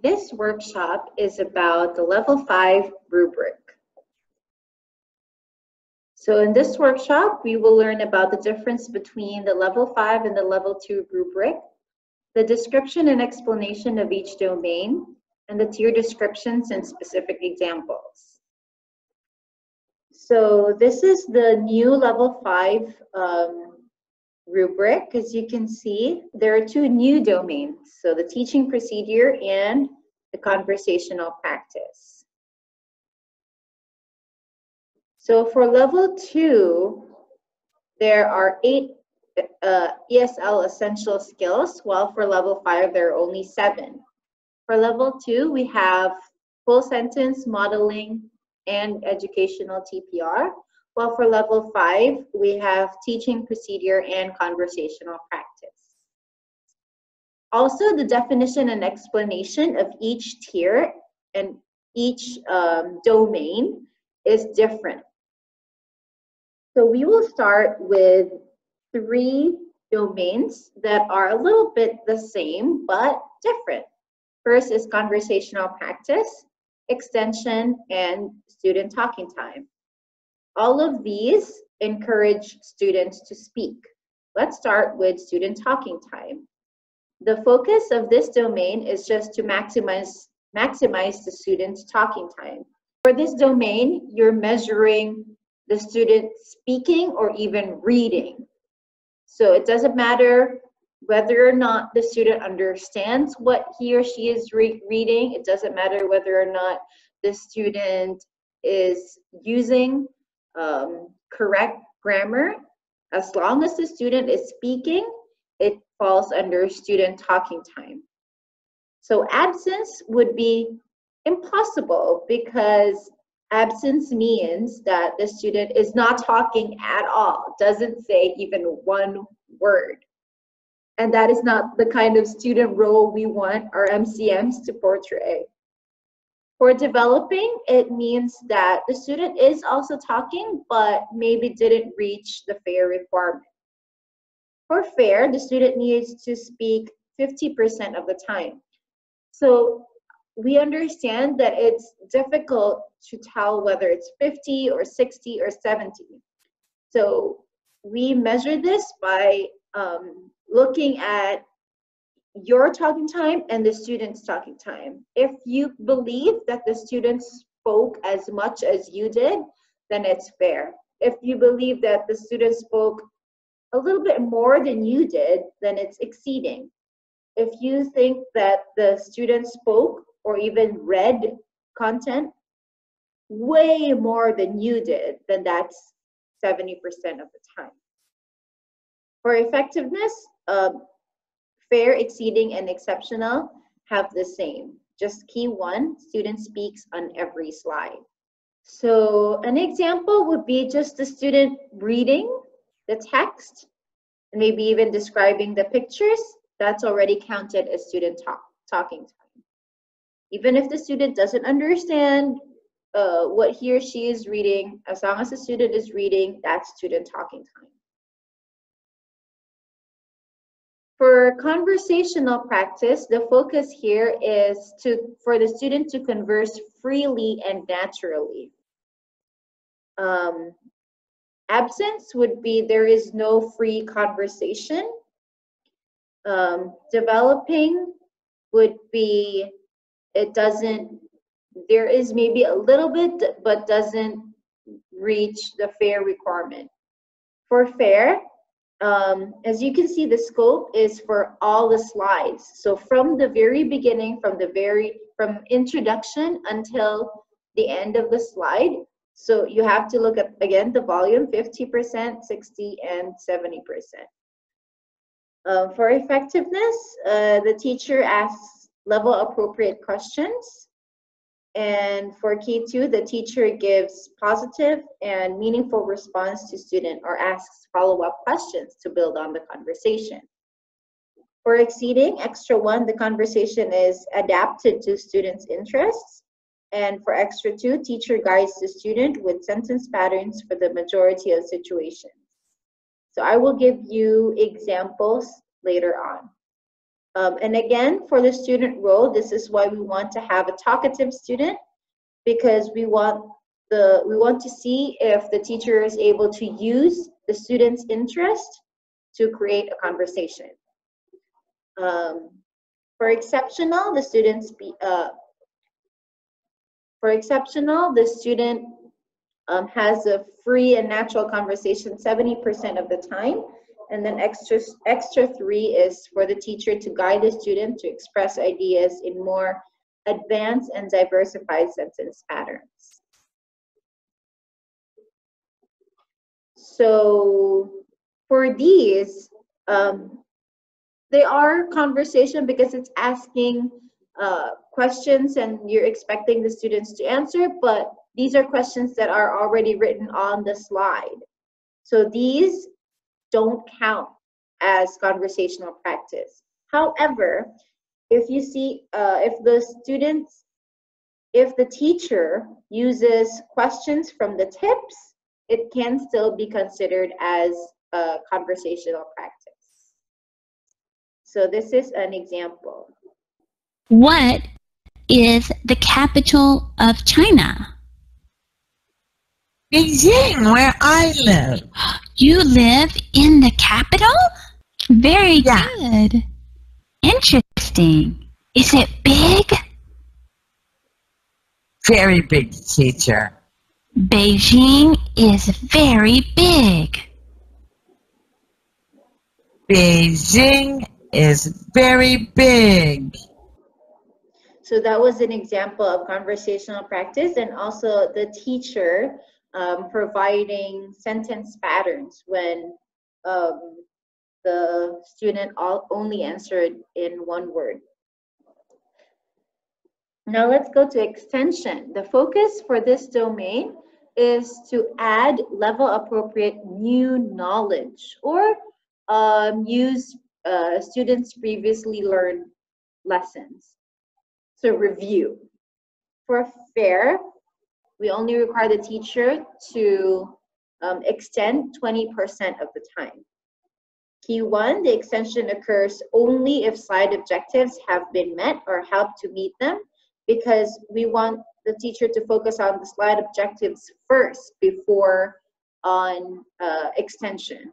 This workshop is about the Level 5 rubric. So in this workshop, we will learn about the difference between the Level 5 and the Level 2 rubric, the description and explanation of each domain, and the tier descriptions and specific examples. So this is the new Level 5 rubric. As you can see, there are two new domains, so the teaching procedure and the conversational practice. So for Level 2, there are 8 ESL essential skills, while for Level 5, there are only 7. For Level 2, we have full sentence, modeling, and educational TPR, while for Level 5, we have teaching procedure and conversational practice. Also, the definition and explanation of each tier and each domain is different. So we will start with 3 domains that are a little bit the same but different. First is conversational practice, extension, and student talking time. All of these encourage students to speak. Let's start with student talking time. The focus of this domain is just to maximize the student's talking time. For this domain, you're measuring the student speaking or even reading. So it doesn't matter whether or not the student understands what he or she is reading. It doesn't matter whether or not the student is using correct grammar. As long as the student is speaking, it falls under student talking time. So absence would be impossible because absence means that the student is not talking at all, doesn't say even one word. And that is not the kind of student role we want our MCMs to portray. For developing, it means that the student is also talking, but maybe didn't reach the FAIR requirement. For FAIR, the student needs to speak 50% of the time. So we understand that it's difficult to tell whether it's 50 or 60 or 70. So we measure this by looking at your talking time and the student's talking time. If you believe that the student spoke as much as you did, then it's fair. If you believe that the student spoke a little bit more than you did, then it's exceeding. If you think that the student spoke or even read content way more than you did, then that's 70% of the time. For effectiveness, fair, exceeding, and exceptional have the same. Just key 1, student speaks on every slide. So an example would be just the student reading the text and maybe even describing the pictures. That's already counted as student talking time. Even if the student doesn't understand what he or she is reading, as long as the student is reading, that's student talking time. For conversational practice, the focus here is for the student to converse freely and naturally. Absence would be there is no free conversation. Developing would be there is maybe a little bit, but doesn't reach the FAIR requirement. For FAIR, as you can see, the scope is for all the slides. So from the very beginning, from introduction until the end of the slide. So you have to look at, again, the volume, 50%, 60, and 70%. For effectiveness, the teacher asks level appropriate questions. And for key 2, the teacher gives positive and meaningful response to student or asks follow-up questions to build on the conversation. For exceeding, extra 1, the conversation is adapted to students' interests. And for extra 2, teacher guides the student with sentence patterns for the majority of situations. So I will give you examples later on. And again, for the student role, this is why we want to have a talkative student, because we want to see if the teacher is able to use the student's interest to create a conversation. For exceptional, the student has a free and natural conversation 70% of the time, and then extra 3 is for the teacher to guide the student to express ideas in more advanced and diversified sentence patterns. So for these, they are conversation because it's asking questions and you're expecting the students to answer, but these are questions that are already written on the slide. So these don't count as conversational practice. However, if you see, if the teacher uses questions from the tips, it can still be considered as a conversational practice. So this is an example. What is the capital of China? Beijing, where I live. You live in the capital? Very good. Interesting. Is it big? Very big, teacher. Beijing is very big. Beijing is very big. So that was an example of conversational practice, and also the teacher providing sentence patterns when the student only answered in one word. Now let's go to extension. The focus for this domain is to add level appropriate new knowledge or use students previously learned lessons. So review. For FAIR, we only require the teacher to extend 20% of the time. Key 1, the extension occurs only if slide objectives have been met or help to meet them, because we want the teacher to focus on the slide objectives first before on extension.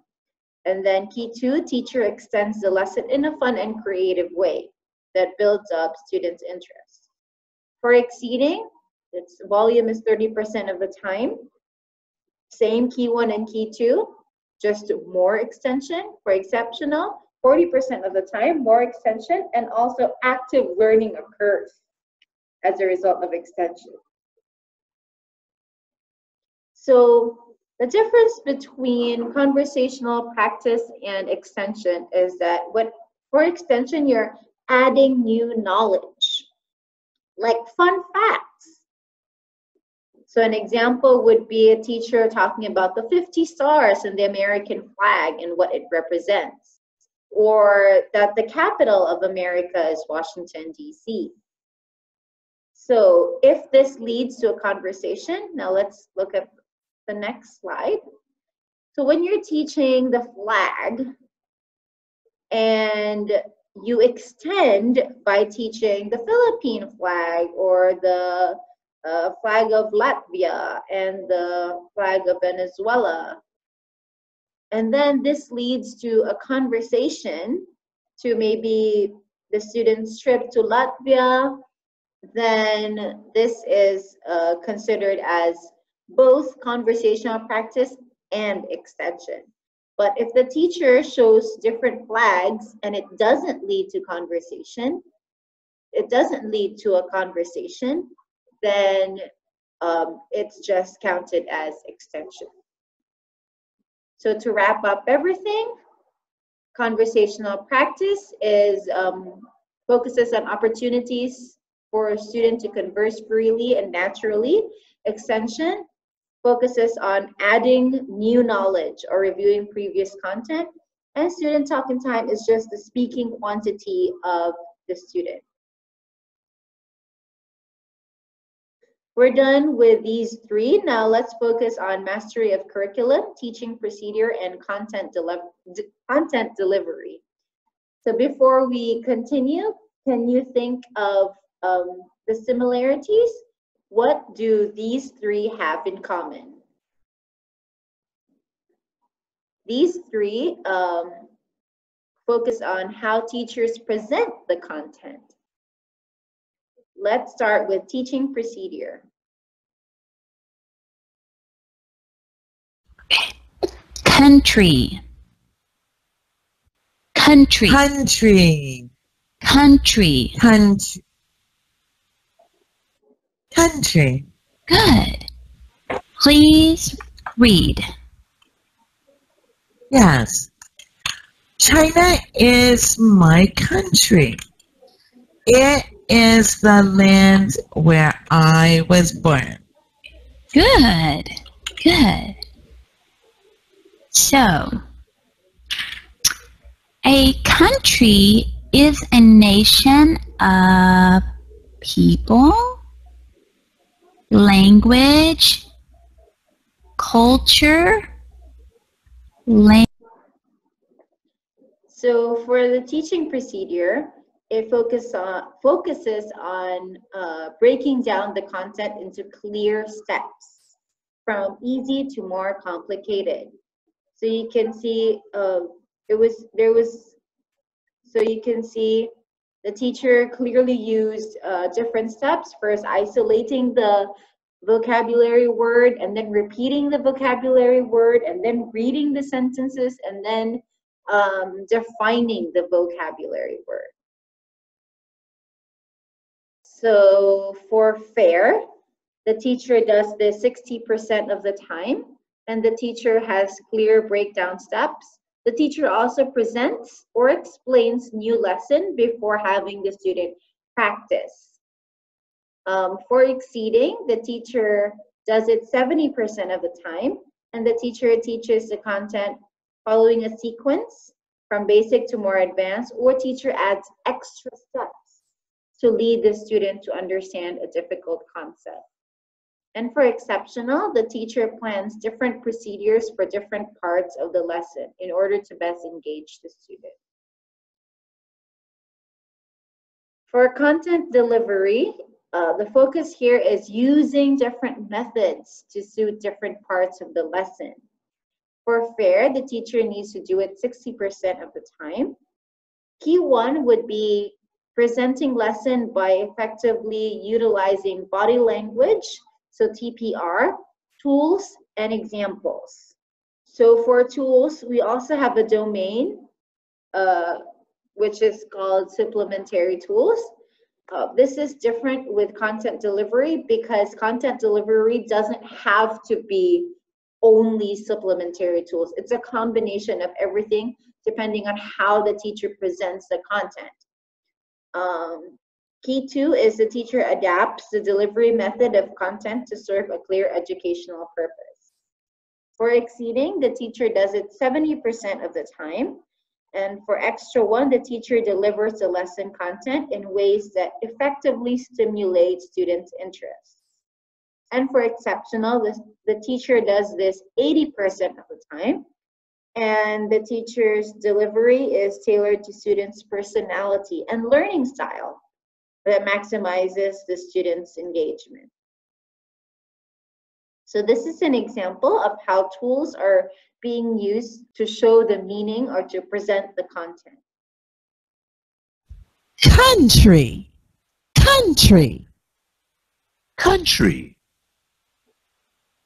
And then key 2, teacher extends the lesson in a fun and creative way that builds up students' interest. For exceeding, its volume is 30% of the time. Same key 1 and key 2, just more extension. For exceptional, 40% of the time, more extension, and also active learning occurs as a result of extension. So the difference between conversational practice and extension is that for extension, you're adding new knowledge, like fun facts. So an example would be a teacher talking about the 50 stars in the American flag and what it represents, or that the capital of America is Washington, D.C. So if this leads to a conversation, now let's look at the next slide. So when you're teaching the flag and you extend by teaching the Philippine flag or the flag of Latvia and the flag of Venezuela, and then this leads to a conversation to maybe the student's trip to Latvia, then this is considered as both conversational practice and extension. But if the teacher shows different flags and it doesn't lead to conversation, then it's just counted as extension. So to wrap up everything, conversational practice is focuses on opportunities for a student to converse freely and naturally. Extension focuses on adding new knowledge or reviewing previous content. And student talking time is just the speaking quantity of the student. We're done with these 3. Now let's focus on mastery of curriculum, teaching procedure, and content delivery. So before we continue, can you think of the similarities? What do these three have in common? These three focus on how teachers present the content. Let's start with teaching procedure. Country. Country. Country. Country. Country. Country. Good. Please read. Yes. China is my country. It is the land where I was born. Good. Good. So, a country is a nation of people, language, culture, So for the teaching procedure, it focuses on breaking down the content into clear steps, from easy to more complicated. So you can see the teacher clearly used different steps. First, isolating the vocabulary word, and then repeating the vocabulary word, and then reading the sentences, and then defining the vocabulary word. So for fair, the teacher does this 60% of the time, and the teacher has clear breakdown steps. The teacher also presents or explains new lesson before having the student practice. For exceeding, the teacher does it 70% of the time, and the teacher teaches the content following a sequence from basic to more advanced, or teacher adds extra steps to lead the student to understand a difficult concept. And for exceptional, the teacher plans different procedures for different parts of the lesson in order to best engage the student. For content delivery, the focus here is using different methods to suit different parts of the lesson. For fair, the teacher needs to do it 60% of the time. Key one would be presenting lesson by effectively utilizing body language, so TPR, tools, and examples. So for tools, we also have a domain, which is called supplementary tools. This is different with content delivery because content delivery doesn't have to be only supplementary tools. It's a combination of everything depending on how the teacher presents the content. Key two is the teacher adapts the delivery method of content to serve a clear educational purpose. For exceeding, the teacher does it 70% of the time. And for extra one, the teacher delivers the lesson content in ways that effectively stimulate students' interest. And for exceptional, the teacher does this 80% of the time. And the teacher's delivery is tailored to students' personality and learning style that maximizes the students' engagement. So this is an example of how tools are being used to show the meaning or to present the content. Country. Country. Country.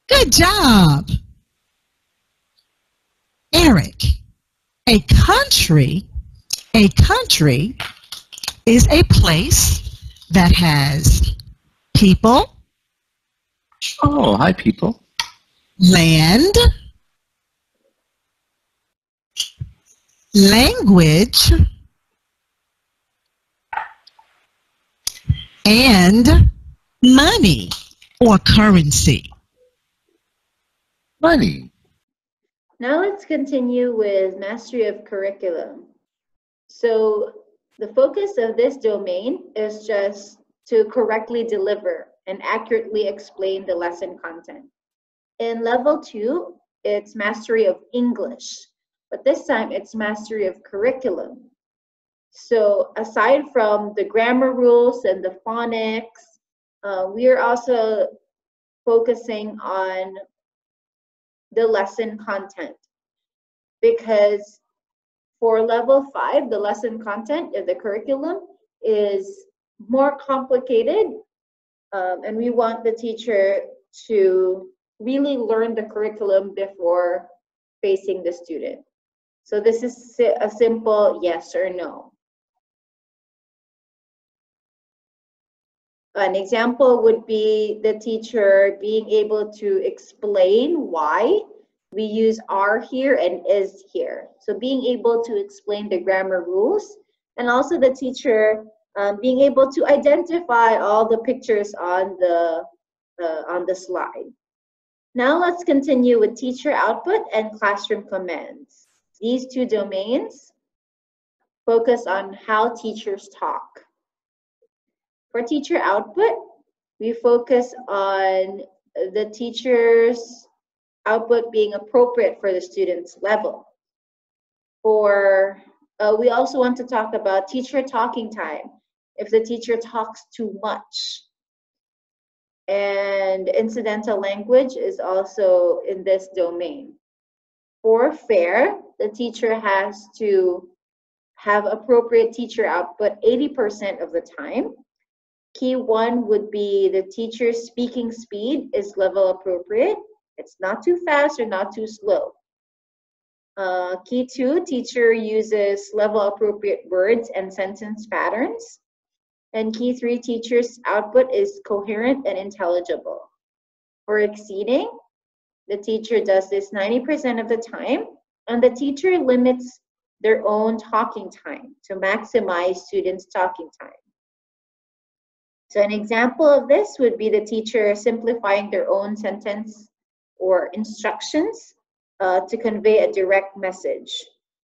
Good job. Eric, a country is a place that has people, Oh, hi, people. land, language, and money or currency. Money. Now let's continue with mastery of curriculum. So the focus of this domain is just to correctly deliver and accurately explain the lesson content. In level 2, it's mastery of English, but this time it's mastery of curriculum. So aside from the grammar rules and the phonics, we are also focusing on the lesson content, because for level 5, the lesson content of the curriculum is more complicated, and we want the teacher to really learn the curriculum before facing the student. So this is a simple yes or no. An example would be the teacher being able to explain why we use are here and is here. So being able to explain the grammar rules, and also the teacher being able to identify all the pictures on the slide. Now let's continue with teacher output and classroom commands. These two domains focus on how teachers talk. For teacher output, we focus on the teacher's output being appropriate for the student's level. We also want to talk about teacher talking time, if the teacher talks too much. And incidental language is also in this domain. For fair, the teacher has to have appropriate teacher output 80% of the time. Key 1 would be the teacher's speaking speed is level appropriate. It's not too fast or not too slow. Key 2, teacher uses level appropriate words and sentence patterns. And key 3, teacher's output is coherent and intelligible. For exceeding, the teacher does this 90% of the time, and the teacher limits their own talking time to maximize students' talking time. So an example of this would be the teacher simplifying their own sentence or instructions to convey a direct message.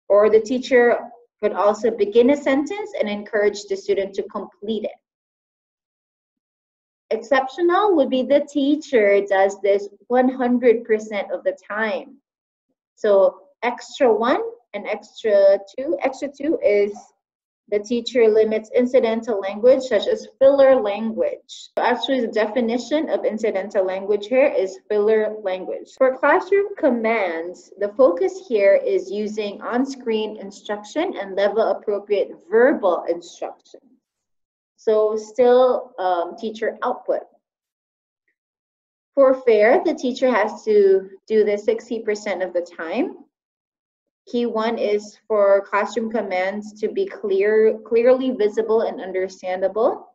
Or the teacher could also begin a sentence and encourage the student to complete it. Exceptional would be the teacher does this 100% of the time. So extra 1 and extra 2. Extra 2 is the teacher limits incidental language such as filler language. So actually, the definition of incidental language here is filler language. For classroom commands, the focus here is using on-screen instruction and level-appropriate verbal instruction. So still teacher output. For fair, the teacher has to do this 60% of the time. Key 1 is for classroom commands to be clearly visible and understandable.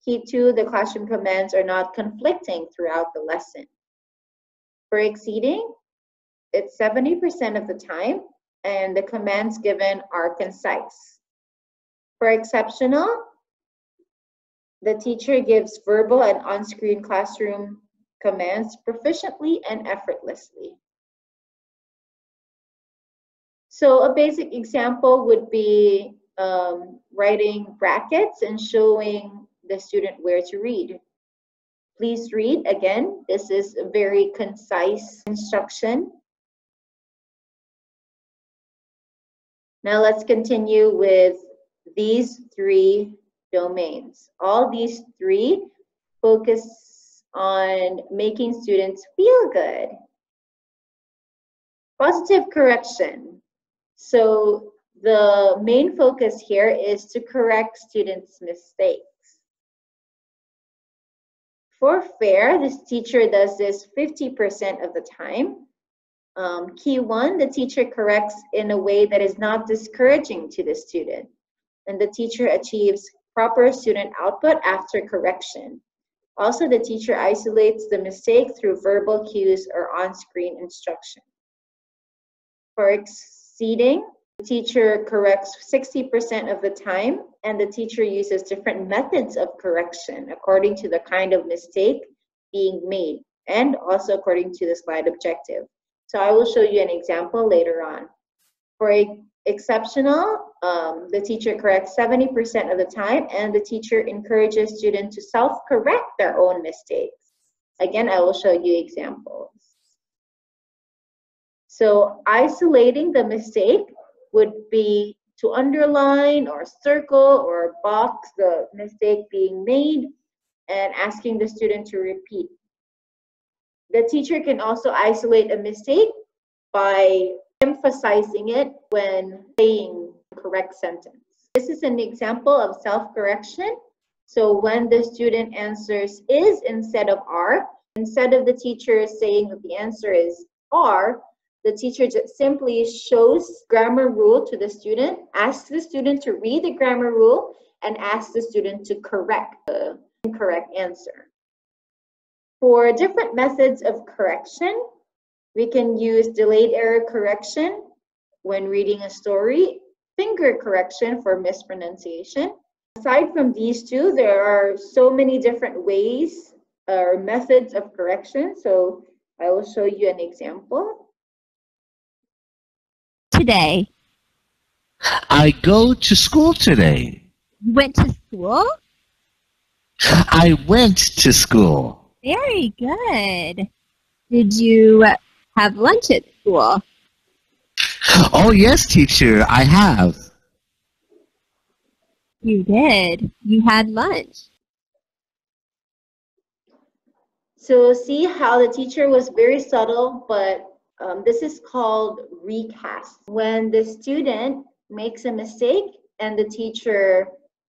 Key 2, the classroom commands are not conflicting throughout the lesson. For exceeding, it's 70% of the time, and the commands given are concise. For exceptional, the teacher gives verbal and on-screen classroom commands proficiently and effortlessly. So a basic example would be writing brackets and showing the student where to read. Please read. Again, this is a very concise instruction. Now let's continue with these 3 domains. All these 3 focus on making students feel good. Positive correction. So the main focus here is to correct students' mistakes. For fair, this teacher does this 50% of the time. Key 1, the teacher corrects in a way that is not discouraging to the student, and the teacher achieves proper student output after correction. Also, the teacher isolates the mistake through verbal cues or on-screen instruction. For exceeding, the teacher corrects 60% of the time, and the teacher uses different methods of correction according to the kind of mistake being made, and also according to the slide objective. So I will show you an example later on. For exceptional, the teacher corrects 70% of the time, and the teacher encourages students to self-correct their own mistakes. Again, I will show you examples. So isolating the mistake would be to underline or circle or box the mistake being made and asking the student to repeat. The teacher can also isolate a mistake by emphasizing it when saying the correct sentence. This is an example of self-correction. So when the student answers is instead of are, instead of the teacher saying that the answer is are, the teacher just simply shows grammar rule to the student, asks the student to read the grammar rule, and asks the student to correct the incorrect answer. For different methods of correction, we can use delayed error correction when reading a story, finger correction for mispronunciation. Aside from these two, there are so many different ways or methods of correction. So I will show you an example. Today. I go to school today. Went to school? I went to school. Very good. Did you have lunch at school? Oh, yes, teacher, I have. You did. You had lunch. So see how the teacher was very subtle, but this is called recast. When the student makes a mistake and the teacher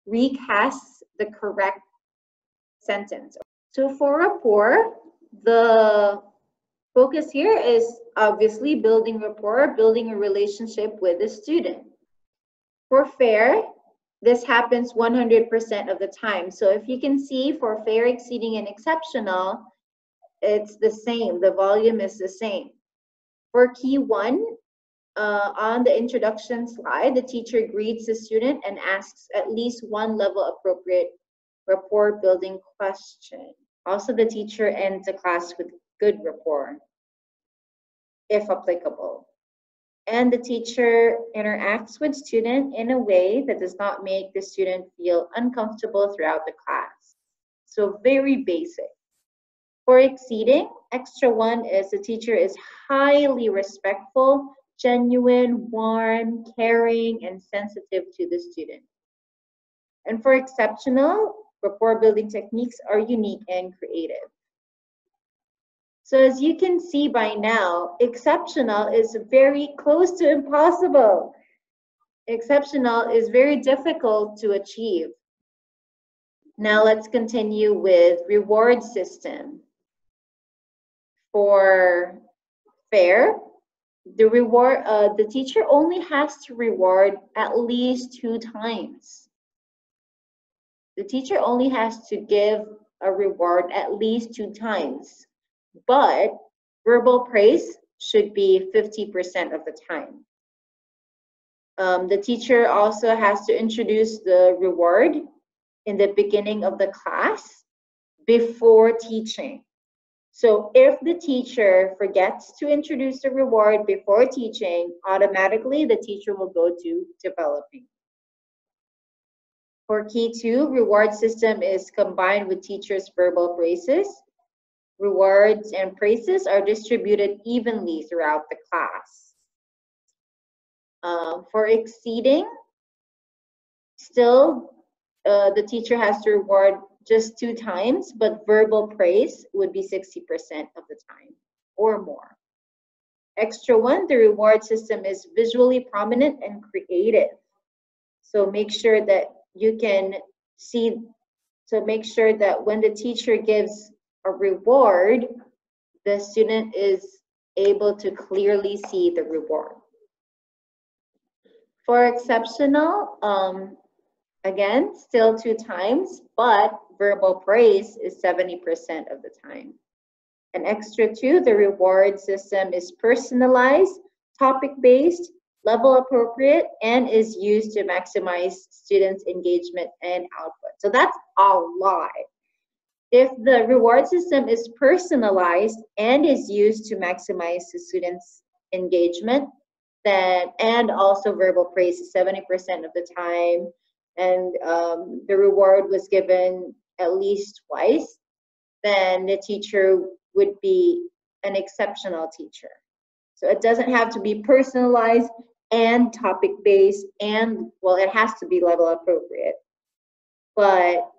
recasts the correct sentence. So for rapport, the focus here is obviously building rapport, building a relationship with the student. For fair, this happens 100% of the time. So if you can see for fair, exceeding, and exceptional, it's the same. The volume is the same. For key one, on the introduction slide, the teacher greets the student and asks at least one level appropriate rapport building question. Also, the teacher ends the class with good rapport, if applicable. And the teacher interacts with student in a way that does not make the student feel uncomfortable throughout the class. So very basic. For exceeding, extra one is the teacher is highly respectful, genuine, warm, caring, and sensitive to the student. And for exceptional, rapport building techniques are unique and creative. So as you can see by now, exceptional is very close to impossible. Exceptional is very difficult to achieve. Now let's continue with reward system. For fair, the teacher only has to reward at least 2 times. The teacher only has to give a reward at least 2 times, but verbal praise should be 50% of the time. The teacher also has to introduce the reward in the beginning of the class before teaching. So if the teacher forgets to introduce the reward before teaching, automatically the teacher will go to developing. For key 2, reward system is combined with teachers' verbal praises. Rewards and praises are distributed evenly throughout the class. For exceeding, still the teacher has to reward just 2 times, but verbal praise would be 60% of the time or more. Extra one, the reward system is visually prominent and creative. So make sure that you can see, so make sure that when the teacher gives a reward, the student is able to clearly see the reward. For exceptional, again, still 2 times, but verbal praise is 70% of the time. An extra 2, the reward system is personalized, topic-based, level appropriate, and is used to maximize students' engagement and output. So that's a lot. If the reward system is personalized and is used to maximize the students' engagement, then, and also verbal praise is 70% of the time, and the reward was given at least twice, then the teacher would be an exceptional teacher. So it doesn't have to be personalized and topic-based, and, well, it has to be level appropriate. But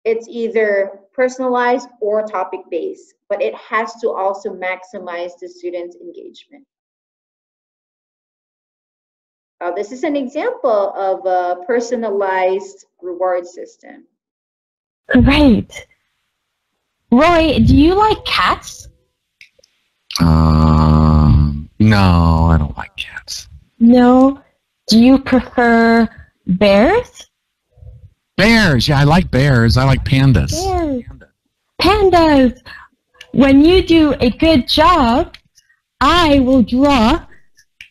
it's either personalized or topic-based, but it has to also maximize the student's engagement. This is an example of a personalized reward system. Great. Roy, do you like cats? No, I don't like cats. No. Do you prefer bears? Bears, yeah, I like bears. I like pandas. Bears. Pandas. When you do a good job, I will draw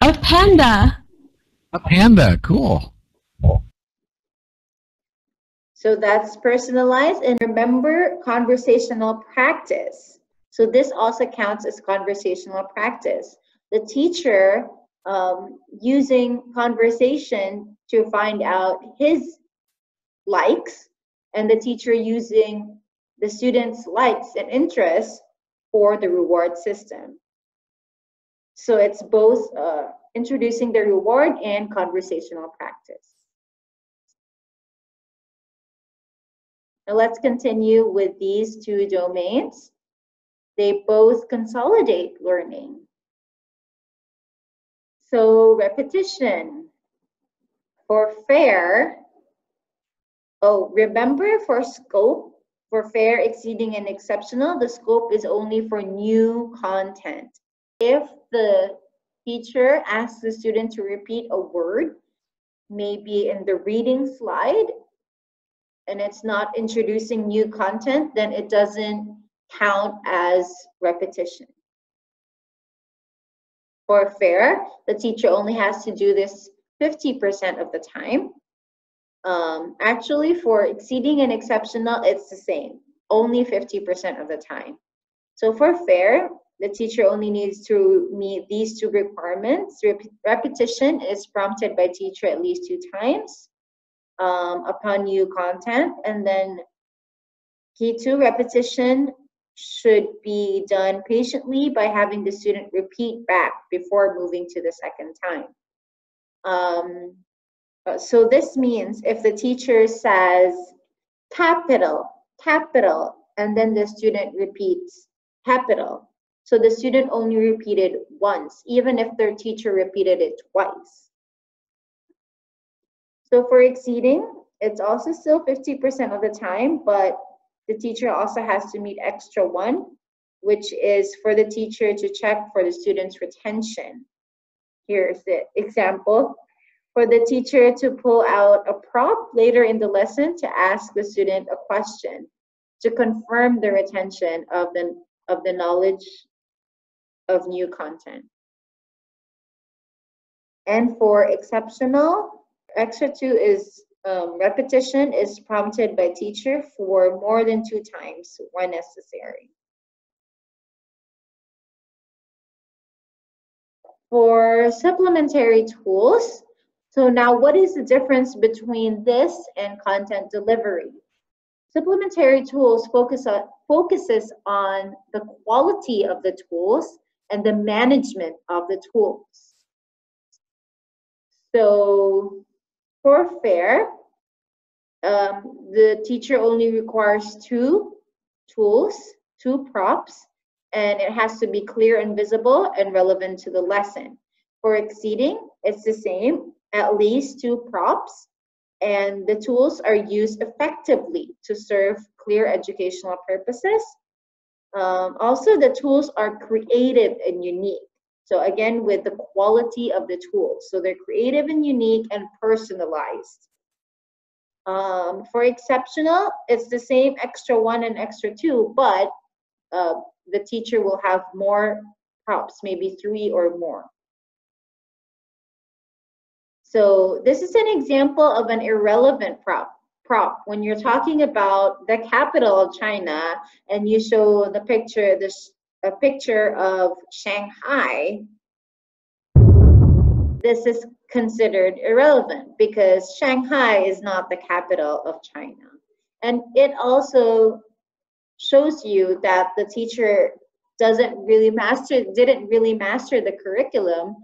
a panda. A panda, cool. So that's personalized. And remember, conversational practice. So this also counts as conversational practice. The teacher using conversation to find out his likes, and the teacher using the student's likes and interests for the reward system. So it's both introducing the reward and conversational practice. Now let's continue with these two domains. They both consolidate learning. So repetition. For fair, remember, for scope, for fair, exceeding, and exceptional, the scope is only for new content. If the teacher asks the student to repeat a word, maybe in the reading slide, and it's not introducing new content, then it doesn't count as repetition. For fair, the teacher only has to do this 50% of the time. Actually, for exceeding and exceptional, it's the same, only 50% of the time. So for fair, the teacher only needs to meet these two requirements. Repetition is prompted by teacher at least 2 times upon new content. And then key 2, repetition should be done patiently by having the student repeat back before moving to the second time. So this means if the teacher says capital, capital, and then the student repeats capital, so the student only repeated once, even if their teacher repeated it twice. So for exceeding, it's also still 50% of the time, but the teacher also has to meet extra 1, which is for the teacher to check for the student's retention. Here's the example. For the teacher to pull out a prop later in the lesson to ask the student a question to confirm the retention of the knowledge of new content. And for exceptional, extra 2 is repetition is prompted by teacher for more than 2 times when necessary. For supplementary tools, so now what is the difference between this and content delivery? Supplementary tools focuses on the quality of the tools and the management of the tools. So for fair, the teacher only requires 2 tools, 2 props, and it has to be clear and visible and relevant to the lesson. For exceeding, it's the same, at least 2 props, and the tools are used effectively to serve clear educational purposes. Also, the tools are creative and unique. So again, with the quality of the tools. So they're creative and unique and personalized. For exceptional, it's the same extra 1 and extra 2, but the teacher will have more props, maybe 3 or more. So this is an example of an irrelevant prop. When you're talking about the capital of China and you show the picture, a picture of Shanghai, this is considered irrelevant because Shanghai is not the capital of China. And it also shows you that the teacher didn't really master the curriculum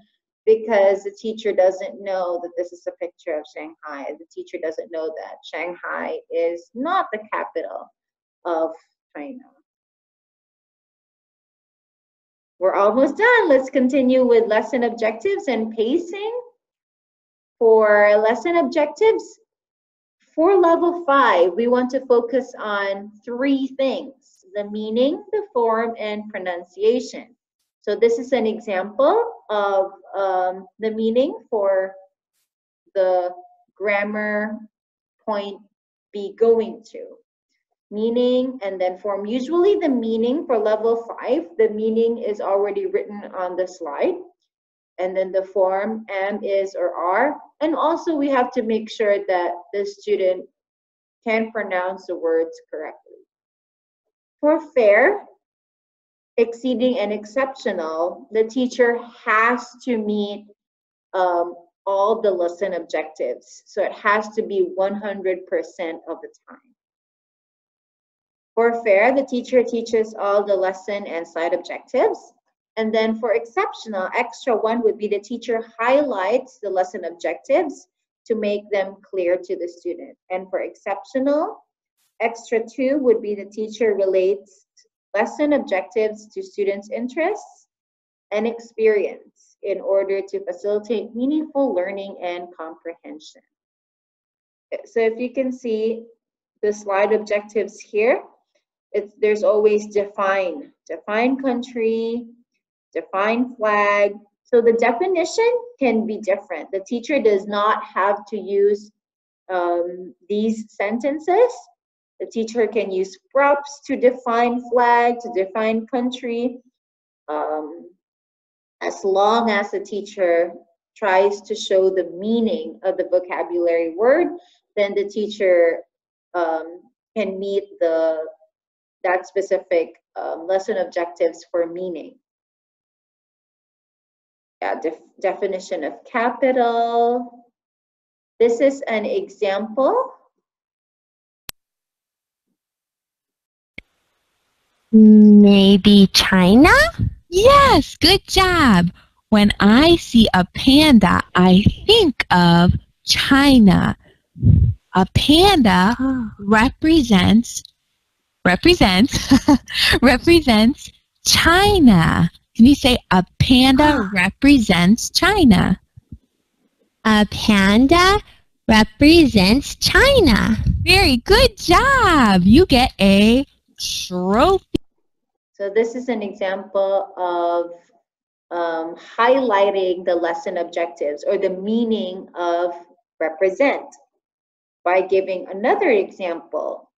because the teacher doesn't know that this is a picture of Shanghai. The teacher doesn't know that Shanghai is not the capital of China. We're almost done. Let's continue with lesson objectives and pacing. For lesson objectives, for level 5, we want to focus on 3 things: the meaning, the form, and pronunciation. So this is an example of the meaning for the grammar point be going to. Meaning and then form. Usually the meaning for level 5, the meaning is already written on the slide. And then the form, am, is, or are. And also we have to make sure that the student can pronounce the words correctly. For fair, exceeding, and exceptional, the teacher has to meet all the lesson objectives. So it has to be 100% of the time. For fair, the teacher teaches all the lesson and slide objectives. And then for exceptional, extra 1 would be the teacher highlights the lesson objectives to make them clear to the student. And for exceptional, extra 2 would be the teacher relates lesson objectives to students' interests and experience in order to facilitate meaningful learning and comprehension. So if you can see the slide objectives here, there's always define country, define flag. So the definition can be different. The teacher does not have to use these sentences. The teacher can use props to define flag, to define country. As long as the teacher tries to show the meaning of the vocabulary word, then the teacher can meet that specific lesson objectives for meaning. Yeah, definition of capital. This is an example. Maybe China? Yes, good job. When I see a panda, I think of China. A panda represents China. Can you say a panda represents China? A panda represents China. Very good job. You get a trophy. So this is an example of highlighting the lesson objectives or the meaning of represent by giving another example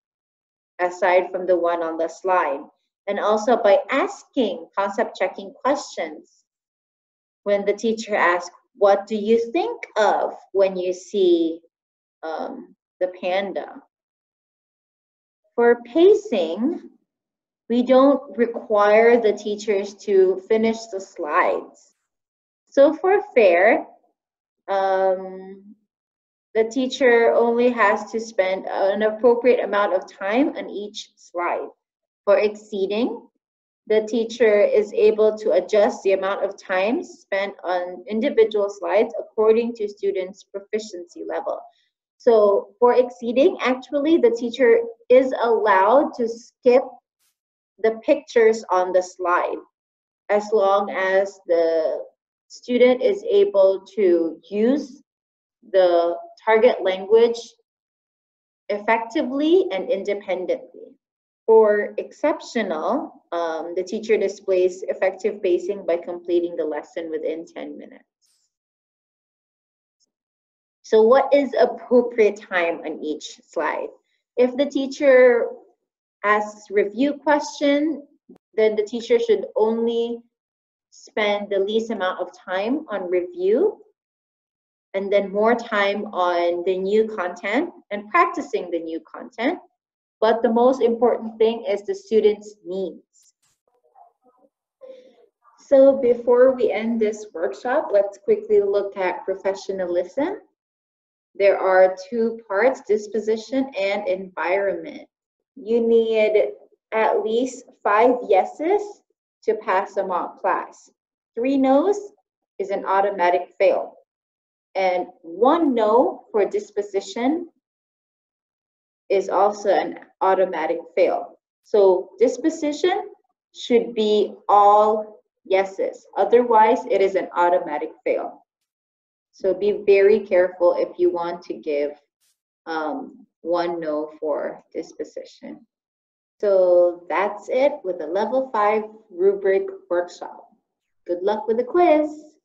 aside from the one on the slide, and also by asking concept checking questions. When the teacher asks, what do you think of when you see the panda? For pacing, we don't require the teachers to finish the slides. So for fair, the teacher only has to spend an appropriate amount of time on each slide. For exceeding, the teacher is able to adjust the amount of time spent on individual slides according to students' proficiency level. So for exceeding, actually, the teacher is allowed to skip the pictures on the slide as long as the student is able to use the target language effectively and independently. For exceptional, the teacher displays effective pacing by completing the lesson within 10 minutes. So what is appropriate time on each slide? If the teacher asks review question, then the teacher should only spend the least amount of time on review and then more time on the new content and practicing the new content. But the most important thing is the students' needs. So before we end this workshop, let's quickly look at professionalism. There are 2 parts, disposition and environment. You need at least 5 yeses to pass a mock class. 3 no's, is an automatic fail. And one no for disposition is also an automatic fail. So disposition should be all yeses. Otherwise, it is an automatic fail. So be very careful if you want to give one no for disposition. So that's it with the level 5 rubric workshop. Good luck with the quiz.